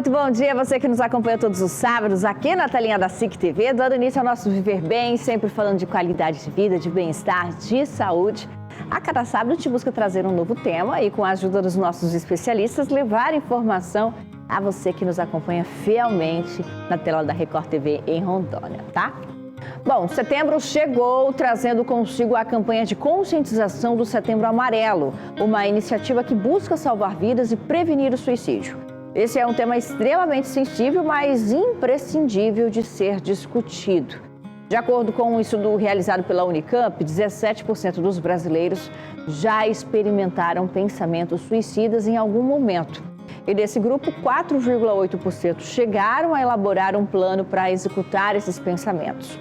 muito bom dia a você que nos acompanha todos os sábados aqui na telinha da SIC TV, dando início ao nosso Viver Bem, sempre falando de qualidade de vida, de bem-estar, de saúde. A cada sábado a gente busca trazer um novo tema e, com a ajuda dos nossos especialistas, levar informação a você que nos acompanha fielmente na tela da Record TV em Rondônia, tá? Bom, setembro chegou trazendo consigo a campanha de conscientização do Setembro Amarelo, uma iniciativa que busca salvar vidas e prevenir o suicídio. Esse é um tema extremamente sensível, mas imprescindível de ser discutido. De acordo com um estudo realizado pela Unicamp, 17% dos brasileiros já experimentaram pensamentos suicidas em algum momento. E desse grupo, 4,8% chegaram a elaborar um plano para executar esses pensamentos.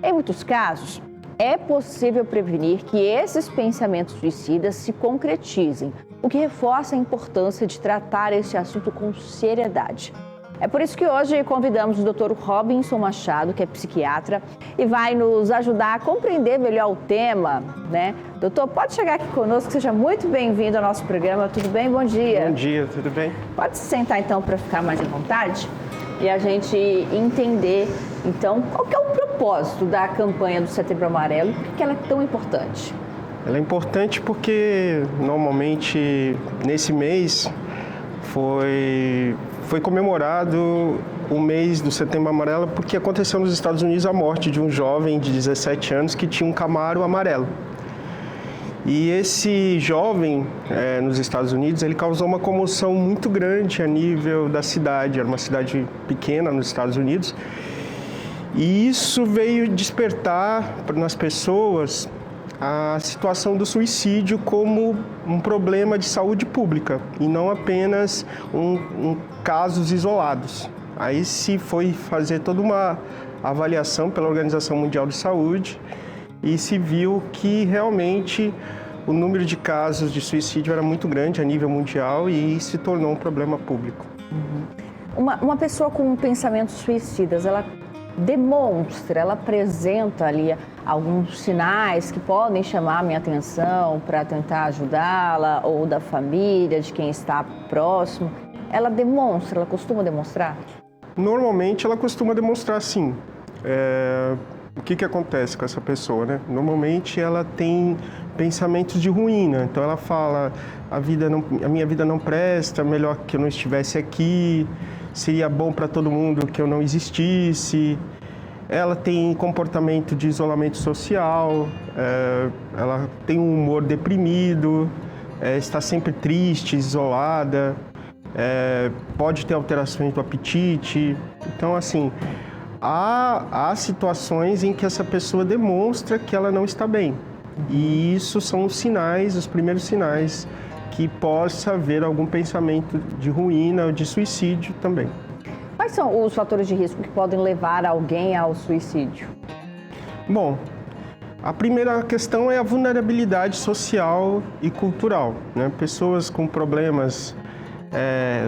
Em muitos casos, é possível prevenir que esses pensamentos suicidas se concretizem, o que reforça a importância de tratar esse assunto com seriedade. É por isso que hoje convidamos o Dr. Robinson Machado, que é psiquiatra, e vai nos ajudar a compreender melhor o tema, né? Doutor, pode chegar aqui conosco, seja muito bem-vindo ao nosso programa. Tudo bem? Bom dia. Bom dia, tudo bem? Pode se sentar então para ficar mais à vontade e a gente entender, então, qual que é o propósito da campanha do Setembro Amarelo e por que ela é tão importante? Ela é importante porque, normalmente, nesse mês foi comemorado o mês do Setembro Amarelo porque aconteceu nos Estados Unidos a morte de um jovem de 17 anos que tinha um Camaro amarelo. E esse jovem, nos Estados Unidos, ele causou uma comoção muito grande a nível da cidade. Era uma cidade pequena nos Estados Unidos. E isso veio despertar nas pessoas a situação do suicídio como um problema de saúde pública e não apenas casos isolados. Aí se foi fazer toda uma avaliação pela Organização Mundial de Saúde e se viu que realmente o número de casos de suicídio era muito grande a nível mundial e se tornou um problema público. Uma pessoa com pensamentos suicidas, ela demonstra, ela apresenta ali alguns sinais que podem chamar a minha atenção para tentar ajudá-la ou da família, de quem está próximo. Ela demonstra, ela costuma demonstrar? Normalmente ela costuma demonstrar sim. O que acontece com essa pessoa, né? Normalmente ela tem pensamentos de ruína, então ela fala, a minha vida não presta, melhor que eu não estivesse aqui, seria bom para todo mundo que eu não existisse. Ela tem comportamento de isolamento social, ela tem um humor deprimido, está sempre triste, isolada, pode ter alterações do apetite. Então, assim, há situações em que essa pessoa demonstra que ela não está bem. E isso são os sinais, os primeiros sinais que possa haver algum pensamento de ruína ou de suicídio também. Quais são os fatores de risco que podem levar alguém ao suicídio? Bom, a primeira questão é a vulnerabilidade social e cultural, né? Pessoas com problemas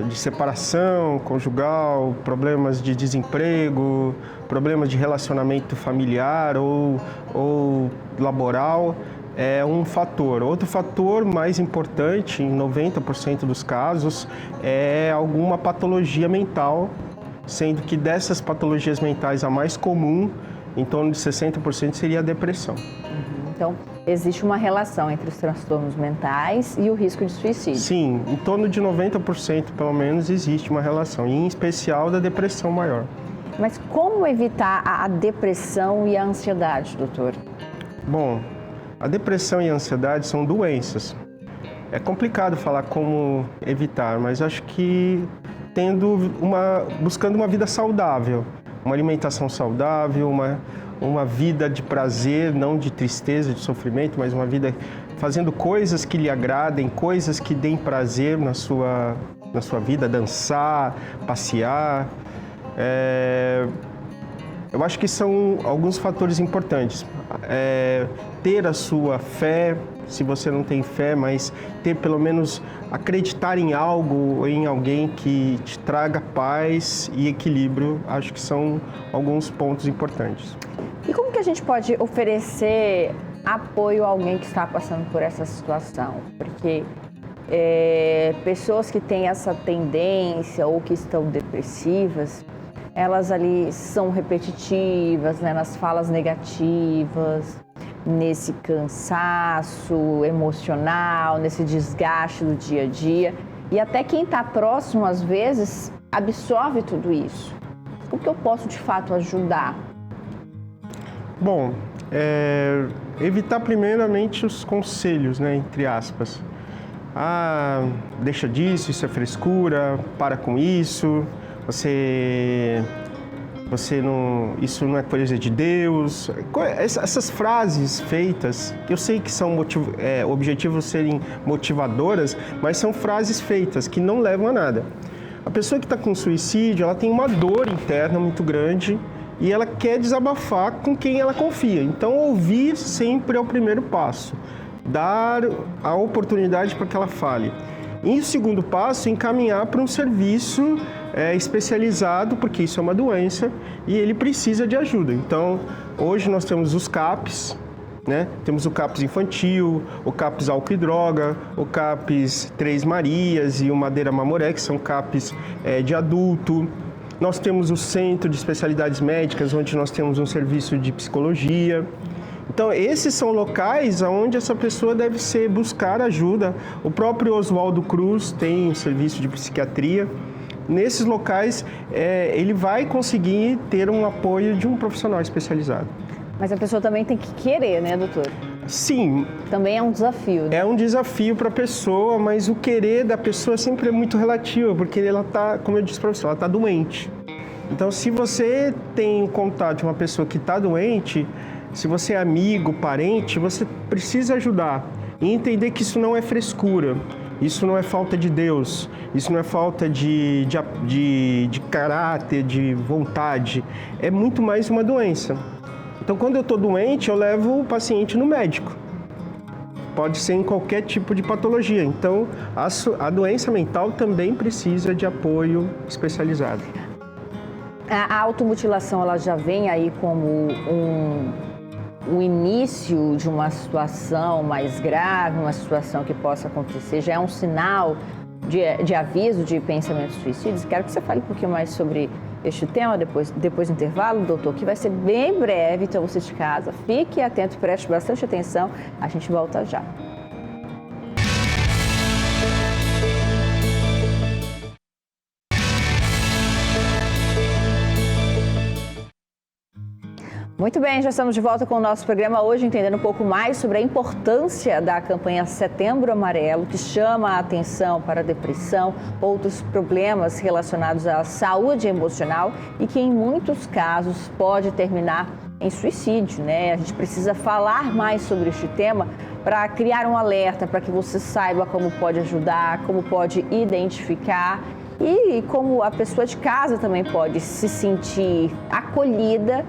de separação conjugal, problemas de desemprego, problemas de relacionamento familiar ou laboral, é um fator. Outro fator mais importante, em 90% dos casos, é alguma patologia mental, sendo que dessas patologias mentais a mais comum, em torno de 60%, seria a depressão. Então, existe uma relação entre os transtornos mentais e o risco de suicídio? Sim, em torno de 90% pelo menos existe uma relação, e em especial da depressão maior. Mas como evitar a depressão e a ansiedade, doutor? Bom, a depressão e a ansiedade são doenças. É complicado falar como evitar, mas acho que buscando uma vida saudável, uma alimentação saudável, uma vida de prazer, não de tristeza, de sofrimento, mas uma vida fazendo coisas que lhe agradem, coisas que deem prazer na sua vida, dançar, passear. Eu acho que são alguns fatores importantes. Ter a sua fé, se você não tem fé, mas ter pelo menos acreditar em algo ou em alguém que te traga paz e equilíbrio, acho que são alguns pontos importantes. E como que a gente pode oferecer apoio a alguém que está passando por essa situação? Porque pessoas que têm essa tendência ou que estão depressivas, elas ali são repetitivas, né, nas falas negativas, nesse cansaço emocional, nesse desgaste do dia a dia. E até quem está próximo, às vezes, absorve tudo isso. O que eu posso, de fato, ajudar? Bom, evitar primeiramente os conselhos, né, entre aspas. Deixa disso, isso é frescura, para com isso, isso não é coisa de Deus. Essas frases feitas, eu sei que são objetivos serem motivadoras, mas são frases feitas que não levam a nada. A pessoa que está com suicídio, ela tem uma dor interna muito grande e ela quer desabafar com quem ela confia. Então, ouvir sempre é o primeiro passo. Dar a oportunidade para que ela fale. E o segundo passo, encaminhar para um serviço especializado, porque isso é uma doença e ele precisa de ajuda. Então, hoje nós temos os CAPs, né? Temos o CAPs infantil, o CAPs álcool e droga, o CAPs Três Marias e o Madeira Mamoré, que são CAPs de adulto. Nós temos o Centro de Especialidades Médicas, onde nós temos um serviço de psicologia. Então, esses são locais onde essa pessoa deve buscar ajuda. O próprio Oswaldo Cruz tem um serviço de psiquiatria. Nesses locais, ele vai conseguir ter um apoio de um profissional especializado. Mas a pessoa também tem que querer, né, doutor? Sim. Também é um desafio, né? É um desafio para a pessoa, mas o querer da pessoa sempre é muito relativo, porque ela está, como eu disse para você, ela está doente. Então, se você tem contato de uma pessoa que está doente, se você é amigo, parente, você precisa ajudar e entender que isso não é frescura, isso não é falta de Deus, isso não é falta de caráter, de vontade, é muito mais uma doença. Então, quando eu estou doente, eu levo o paciente no médico. Pode ser em qualquer tipo de patologia. Então, a doença mental também precisa de apoio especializado. A automutilação, ela já vem aí como o início de uma situação mais grave, uma situação que possa acontecer, já é um sinal de aviso de pensamentos suicidas? Quero que você fale um pouquinho mais sobre este tema depois do intervalo, doutor, que vai ser bem breve, então você de casa, fique atento, preste bastante atenção, a gente volta já. Muito bem, já estamos de volta com o nosso programa hoje, entendendo um pouco mais sobre a importância da campanha Setembro Amarelo, que chama a atenção para a depressão, outros problemas relacionados à saúde emocional e que em muitos casos pode terminar em suicídio, né? A gente precisa falar mais sobre este tema para criar um alerta, para que você saiba como pode ajudar, como pode identificar e como a pessoa de casa também pode se sentir acolhida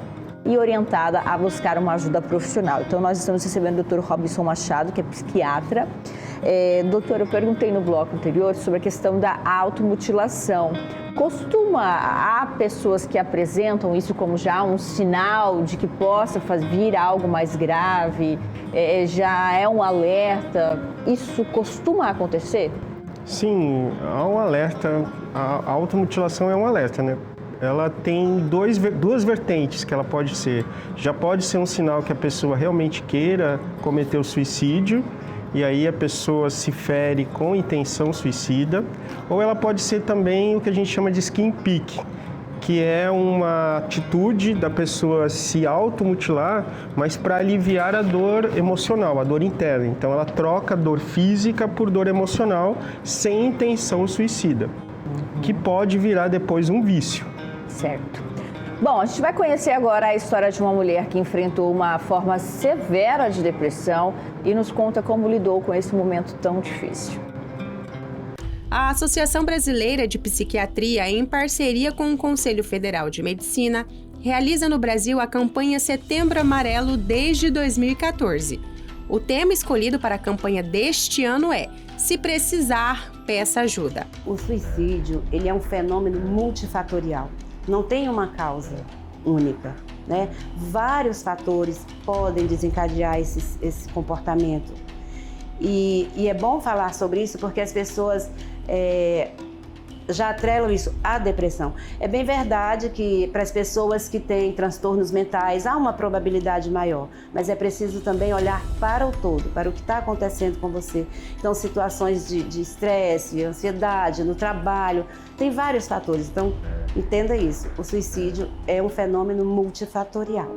e orientada a buscar uma ajuda profissional. Então, nós estamos recebendo o Dr. Robson Machado, que é psiquiatra. Doutor, eu perguntei no bloco anterior sobre a questão da automutilação. Há pessoas que apresentam isso como já um sinal de que possa vir algo mais grave? Já é um alerta? Isso costuma acontecer? Sim, há um alerta. A automutilação é um alerta, né? Ela tem duas vertentes que ela pode ser. Já pode ser um sinal que a pessoa realmente queira cometer o suicídio e aí a pessoa se fere com intenção suicida, ou ela pode ser também o que a gente chama de skin pick, que é uma atitude da pessoa se automutilar, mas para aliviar a dor emocional, a dor interna. Então ela troca a dor física por dor emocional sem intenção suicida, que pode virar depois um vício. Certo. Bom, a gente vai conhecer agora a história de uma mulher que enfrentou uma forma severa de depressão e nos conta como lidou com esse momento tão difícil. A Associação Brasileira de Psiquiatria, em parceria com o Conselho Federal de Medicina, realiza no Brasil a campanha Setembro Amarelo desde 2014. O tema escolhido para a campanha deste ano é "Se precisar, peça ajuda". O suicídio, ele é um fenômeno multifatorial. Não tem uma causa única, né? Vários fatores podem desencadear esse comportamento. E é bom falar sobre isso porque as pessoas já atrelam isso à depressão. É bem verdade que para as pessoas que têm transtornos mentais há uma probabilidade maior, mas é preciso também olhar para o todo, para o que está acontecendo com você. Então, situações de estresse, ansiedade, no trabalho, tem vários fatores. Então, entenda isso, o suicídio é um fenômeno multifatorial.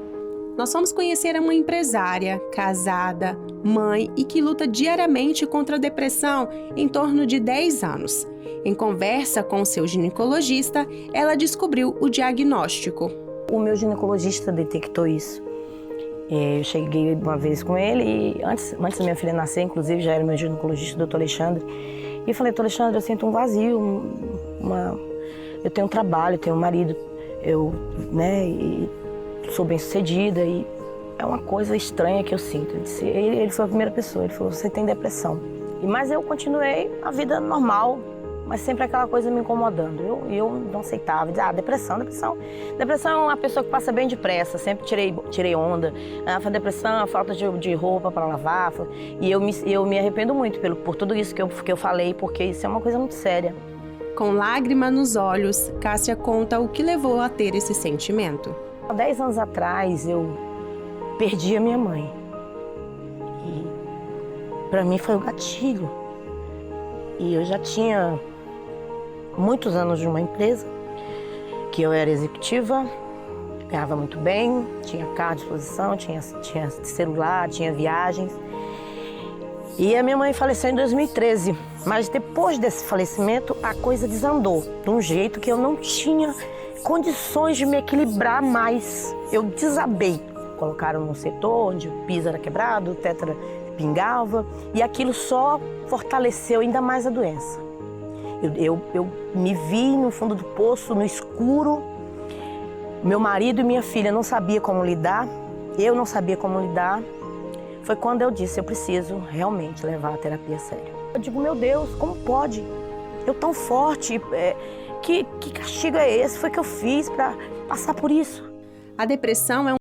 Nós fomos conhecer uma empresária, casada, mãe e que luta diariamente contra a depressão em torno de 10 anos. Em conversa com o seu ginecologista, ela descobriu o diagnóstico. O meu ginecologista detectou isso. Eu cheguei uma vez com ele e antes da minha filha nascer, inclusive, já era meu ginecologista, o doutor Alexandre. E eu falei, doutor Alexandre, eu sinto um vazio, eu tenho um trabalho, eu tenho um marido, e sou bem-sucedida e é uma coisa estranha que eu sinto. Ele foi a primeira pessoa, ele falou, você tem depressão. Mas eu continuei a vida normal, mas sempre aquela coisa me incomodando. Eu não aceitava, dizia, depressão é uma pessoa que passa bem depressa, sempre tirei onda. A depressão, a falta de roupa para lavar. E eu me arrependo muito por tudo isso que eu falei, porque isso é uma coisa muito séria. Com lágrima nos olhos, Cássia conta o que levou a ter esse sentimento. Há 10 anos atrás, eu perdi a minha mãe. E para mim foi o gatilho. E eu já tinha muitos anos de uma empresa, que eu era executiva, ganhava muito bem, tinha carro de exposição, tinha celular, tinha viagens. E a minha mãe faleceu em 2013, mas depois desse falecimento a coisa desandou, de um jeito que eu não tinha condições de me equilibrar mais. Eu desabei. Colocaram num setor onde o piso era quebrado, o teto pingava, e aquilo só fortaleceu ainda mais a doença. Eu me vi no fundo do poço, no escuro. Meu marido e minha filha não sabiam como lidar, eu não sabia como lidar. Foi quando eu disse, eu preciso realmente levar a terapia a sério. Eu digo, meu Deus, como pode? Eu tão forte, que castigo é esse? Foi que eu fiz para passar por isso? A depressão é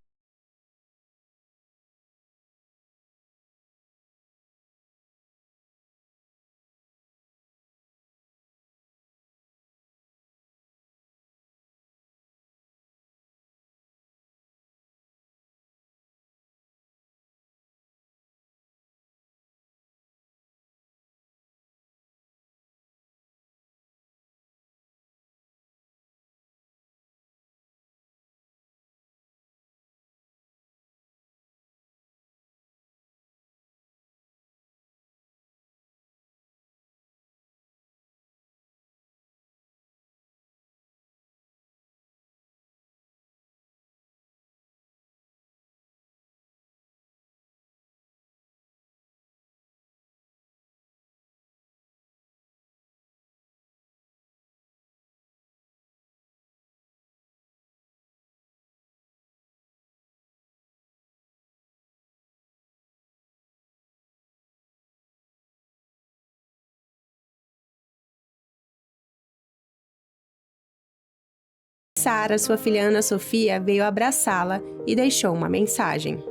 Sara, sua filha Ana Sofia, veio abraçá-la e deixou uma mensagem.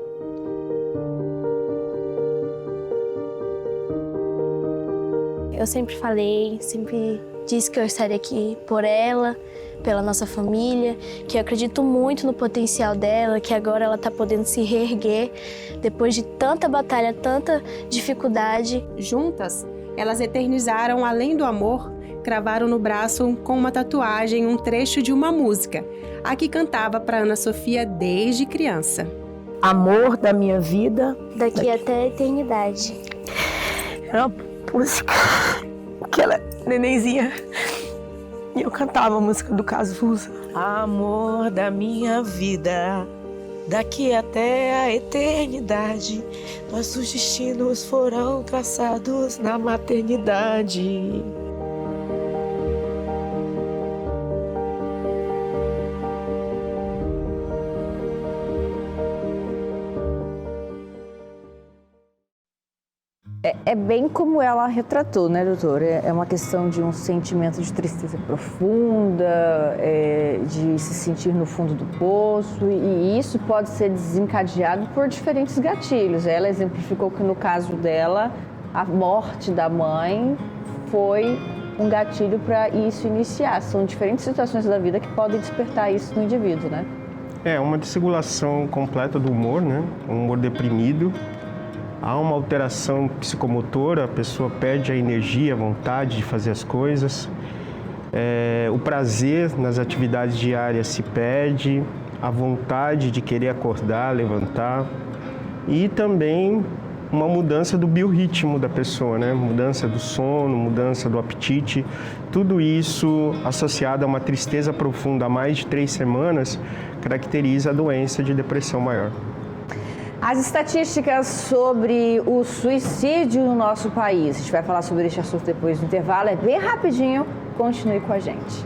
Eu sempre falei, sempre disse que eu estaria aqui por ela, pela nossa família, que eu acredito muito no potencial dela, que agora ela está podendo se reerguer depois de tanta batalha, tanta dificuldade. Juntas, elas eternizaram Além do Amor, cravaram no braço com uma tatuagem um trecho de uma música, a que cantava para Ana Sofia desde criança. Amor da minha vida. Daqui até a eternidade. Era uma música que ela nenenzinha. E eu cantava a música do Cazuza. Amor da minha vida, daqui até a eternidade, nossos destinos foram traçados na maternidade. É bem como ela retratou, né, doutora? É uma questão de um sentimento de tristeza profunda, de se sentir no fundo do poço, e isso pode ser desencadeado por diferentes gatilhos. Ela exemplificou que no caso dela, a morte da mãe foi um gatilho para isso iniciar. São diferentes situações da vida que podem despertar isso no indivíduo, né? É uma desregulação completa do humor, né? Um humor deprimido. Há uma alteração psicomotora, a pessoa perde a energia, a vontade de fazer as coisas. O prazer nas atividades diárias se perde, a vontade de querer acordar, levantar. E também uma mudança do biorritmo da pessoa, né? Mudança do sono, mudança do apetite. Tudo isso associado a uma tristeza profunda há mais de 3 semanas caracteriza a doença de depressão maior. As estatísticas sobre o suicídio no nosso país. A gente vai falar sobre esse assunto depois do intervalo. É bem rapidinho. Continue com a gente.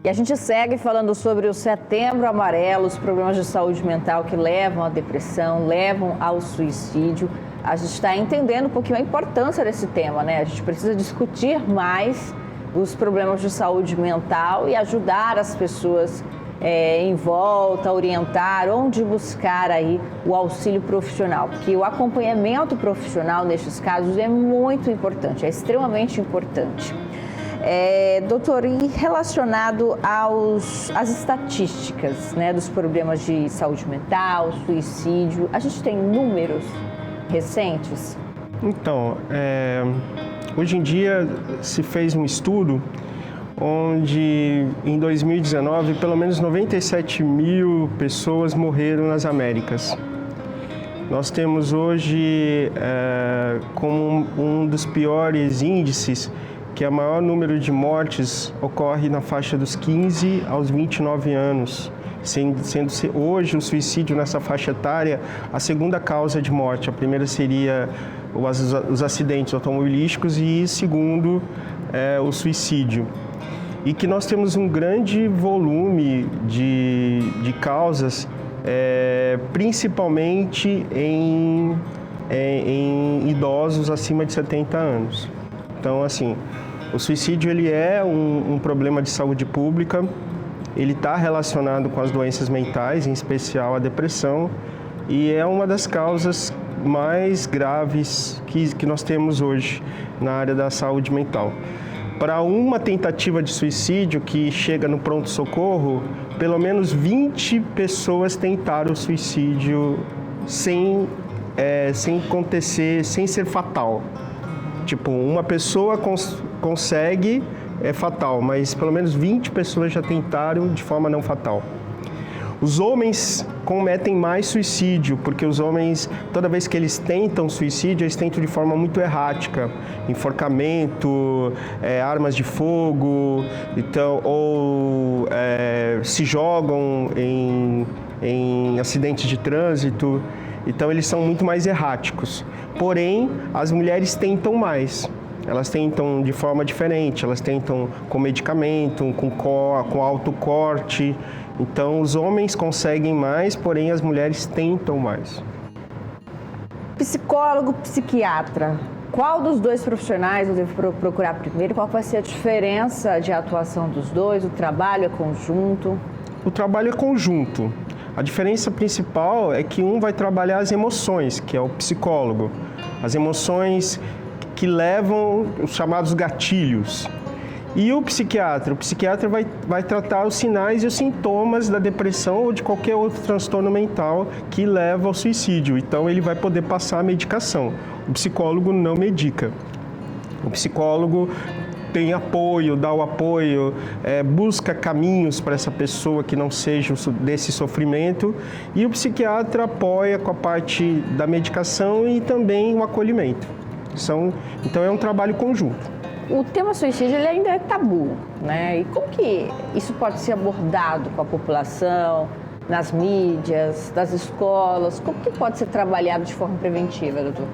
E a gente segue falando sobre o Setembro Amarelo, os problemas de saúde mental que levam à depressão, levam ao suicídio. A gente está entendendo um pouquinho a importância desse tema, né? A gente precisa discutir mais os problemas de saúde mental e ajudar as pessoas em volta, orientar onde buscar aí o auxílio profissional, porque o acompanhamento profissional nesses casos é muito importante, é extremamente importante. Doutor, e relacionado às estatísticas, né, dos problemas de saúde mental, suicídio, a gente tem números recentes? Então, hoje em dia se fez um estudo onde em 2019 pelo menos 97 mil pessoas morreram nas Américas. Nós temos hoje como um dos piores índices que o maior número de mortes ocorre na faixa dos 15 aos 29 anos, sendo hoje o suicídio nessa faixa etária a segunda causa de morte. A primeira seria os acidentes automobilísticos e segundo o suicídio. E que nós temos um grande volume de causas, principalmente em idosos acima de 70 anos. Então, assim, o suicídio ele é um problema de saúde pública, ele está relacionado com as doenças mentais, em especial a depressão, e é uma das causas mais graves que nós temos hoje na área da saúde mental. Para uma tentativa de suicídio que chega no pronto-socorro, pelo menos 20 pessoas tentaram o suicídio sem acontecer, sem ser fatal. Tipo, uma pessoa consegue, é fatal, mas pelo menos 20 pessoas já tentaram de forma não fatal. Os homens cometem mais suicídio, porque os homens, toda vez que eles tentam suicídio, eles tentam de forma muito errática. Enforcamento, armas de fogo, então, ou se jogam em acidentes de trânsito. Então, eles são muito mais erráticos. Porém, as mulheres tentam mais. Elas tentam de forma diferente, elas tentam com medicamento, com autocorte. Então, os homens conseguem mais, porém as mulheres tentam mais. Psicólogo, psiquiatra, qual dos dois profissionais eu devo procurar primeiro? Qual vai ser a diferença de atuação dos dois? O trabalho é conjunto? O trabalho é conjunto. A diferença principal é que um vai trabalhar as emoções, que é o psicólogo. As emoções que levam os chamados gatilhos. E o psiquiatra vai tratar os sinais e os sintomas da depressão ou de qualquer outro transtorno mental que leva ao suicídio. Então, ele vai poder passar a medicação. O psicólogo não medica. O psicólogo tem apoio, dá o apoio, busca caminhos para essa pessoa que não seja desse sofrimento. E o psiquiatra apoia com a parte da medicação e também o acolhimento. Então, é um trabalho conjunto. O tema suicídio ele ainda é tabu, né? E como que isso pode ser abordado com a população, nas mídias, nas escolas? Como que pode ser trabalhado de forma preventiva, doutor?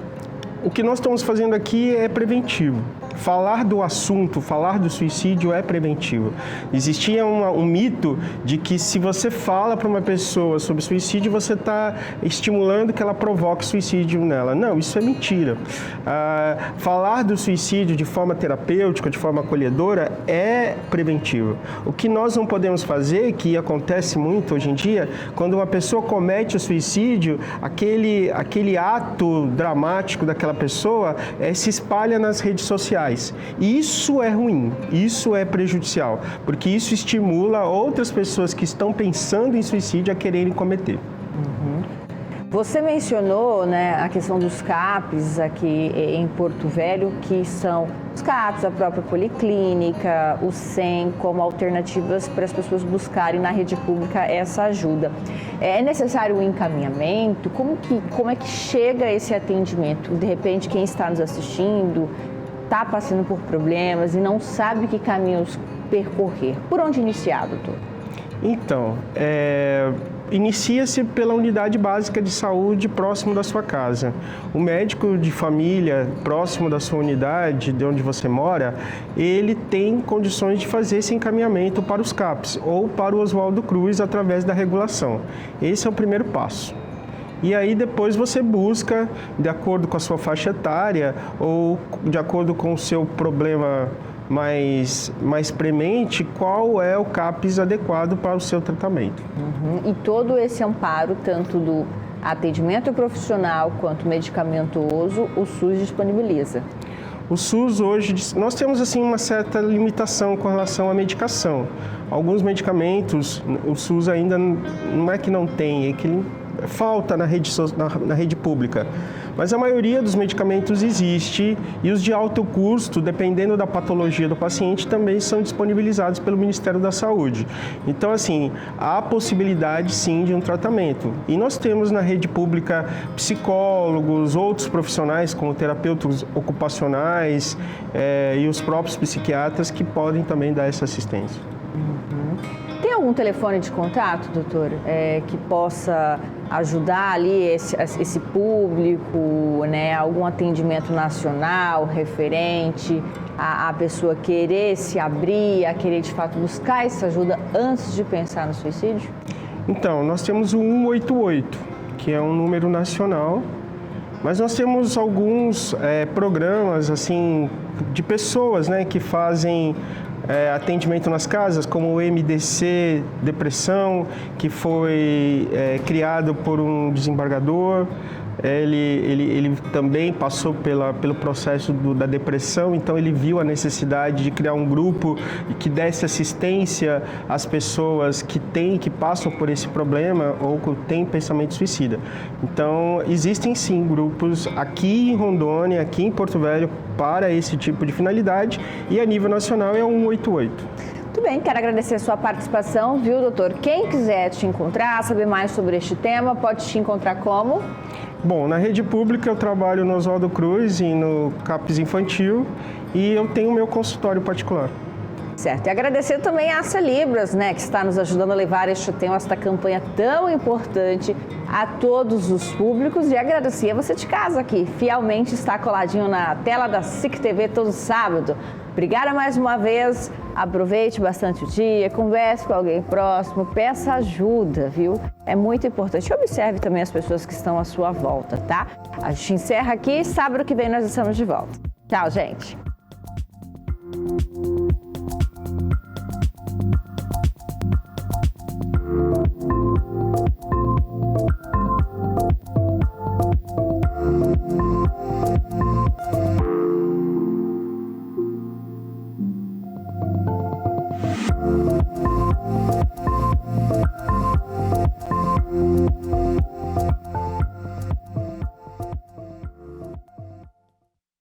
O que nós estamos fazendo aqui é preventivo. falar do assunto, falar do suicídio é preventivo. Existia um mito de que se você fala para uma pessoa sobre suicídio, você está estimulando que ela provoque suicídio nela. Não, isso é mentira. Falar do suicídio de forma terapêutica, de forma acolhedora, é preventivo. O que nós não podemos fazer, que acontece muito hoje em dia, quando uma pessoa comete o suicídio, aquele ato dramático daquela pessoa se espalha nas redes sociais. Isso é ruim, isso é prejudicial, porque isso estimula outras pessoas que estão pensando em suicídio a quererem cometer. Você mencionou, né, a questão dos CAPs aqui em Porto Velho, que são os CAPs, a própria Policlínica, o SEM, como alternativas para as pessoas buscarem na rede pública essa ajuda. É necessário um encaminhamento? Como é que chega esse atendimento? De repente, quem está nos assistindo está passando por problemas e não sabe que caminhos percorrer. Por onde iniciar, doutor? Então, inicia-se pela unidade básica de saúde próximo da sua casa. O médico de família próximo da sua unidade, de onde você mora, ele tem condições de fazer esse encaminhamento para os CAPs ou para o Oswaldo Cruz através da regulação. Esse é o primeiro passo. E aí depois você busca, de acordo com a sua faixa etária ou de acordo com o seu problema mais premente, qual é o CAPs adequado para o seu tratamento. E todo esse amparo, tanto do atendimento profissional quanto medicamentoso, o SUS disponibiliza? O SUS hoje, nós temos assim uma certa limitação com relação à medicação. Alguns medicamentos, o SUS ainda não é que não tem, é que ele falta na rede pública. Mas a maioria dos medicamentos existe e os de alto custo, dependendo da patologia do paciente, também são disponibilizados pelo Ministério da Saúde. Então, assim, há possibilidade, sim, de um tratamento. E nós temos na rede pública psicólogos, outros profissionais, como terapeutas ocupacionais e os próprios psiquiatras que podem também dar essa assistência. Tem algum telefone de contato, doutor, que possa ajudar ali esse público, né? Algum atendimento nacional referente a pessoa querer se abrir, a querer de fato buscar essa ajuda antes de pensar no suicídio? Então, nós temos o 188, que é um número nacional, mas nós temos alguns programas assim de pessoas, né, que fazem atendimento nas casas, como o MDC Depressão, que foi criado por um desembargador. Ele também passou pelo processo da depressão, então ele viu a necessidade de criar um grupo que desse assistência às pessoas que passam por esse problema ou que têm pensamento suicida. Então, existem sim grupos aqui em Rondônia, aqui em Porto Velho, para esse tipo de finalidade, e a nível nacional é o 188. Muito bem, quero agradecer a sua participação, viu, doutor? Quem quiser te encontrar, saber mais sobre este tema, pode te encontrar como? Bom, na rede pública eu trabalho no Oswaldo Cruz e no CAPs Infantil e eu tenho o meu consultório particular. Certo, e agradecer também a Aça Libras, né, que está nos ajudando a levar este tema, esta campanha tão importante a todos os públicos, e agradecer a você de casa que fielmente está coladinho na tela da SIC TV todo sábado. Obrigada mais uma vez, aproveite bastante o dia, converse com alguém próximo, peça ajuda, viu? É muito importante. Observe também as pessoas que estão à sua volta, tá? A gente encerra aqui, sábado que vem nós estamos de volta. Tchau, gente!